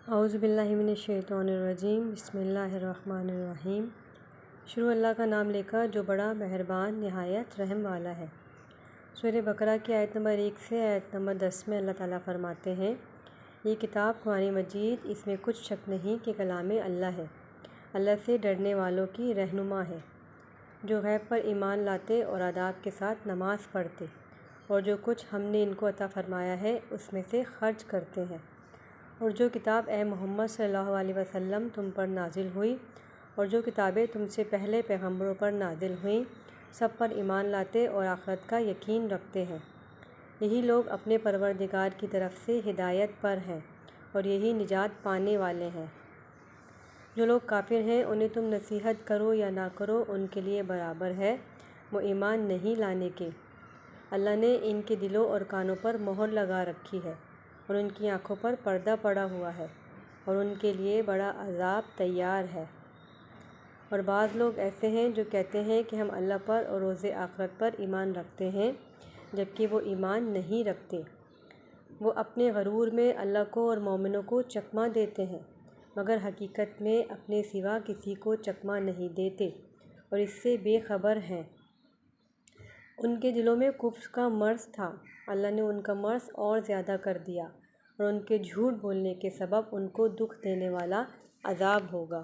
اعوذ باللہ من الشیطان الرجیم، بسم اللہ الرحمن الرحیم۔ شروع اللہ کا نام لے کر جو بڑا مہربان نہایت رحم والا ہے۔ سورہ بقرہ کی آیت نمبر 1 سے آیت نمبر 10 میں اللہ تعالیٰ فرماتے ہیں، یہ کتاب قرآن مجید، اس میں کچھ شک نہیں کہ کلام اللہ ہے، اللہ سے ڈرنے والوں کی رہنما ہے، جو غیب پر ایمان لاتے اور آداب کے ساتھ نماز پڑھتے، اور جو کچھ ہم نے ان کو عطا فرمایا ہے اس میں سے خرچ کرتے ہیں، اور جو کتاب اے محمد صلی اللہ علیہ وسلم تم پر نازل ہوئی، اور جو کتابیں تم سے پہلے پیغمبروں پر نازل ہوئیں، سب پر ایمان لاتے اور آخرت کا یقین رکھتے ہیں، یہی لوگ اپنے پروردگار کی طرف سے ہدایت پر ہیں اور یہی نجات پانے والے ہیں۔ جو لوگ کافر ہیں انہیں تم نصیحت کرو یا نہ کرو ان کے لیے برابر ہے، وہ ایمان نہیں لانے کے۔ اللہ نے ان کے دلوں اور کانوں پر مہر لگا رکھی ہے اور ان کی آنکھوں پر پردہ پڑا ہوا ہے اور ان کے لیے بڑا عذاب تیار ہے۔ اور بعض لوگ ایسے ہیں جو کہتے ہیں کہ ہم اللہ پر اور روز آخرت پر ایمان رکھتے ہیں، جبکہ وہ ایمان نہیں رکھتے۔ وہ اپنے غرور میں اللہ کو اور مومنوں کو چکمہ دیتے ہیں، مگر حقیقت میں اپنے سوا کسی کو چکمہ نہیں دیتے اور اس سے بے خبر ہیں۔ ان کے دلوں میں کفر کا مرض تھا، اللہ نے ان کا مرض اور زیادہ کر دیا، اور ان کے جھوٹ بولنے کے سبب ان کو دکھ دینے والا عذاب ہوگا۔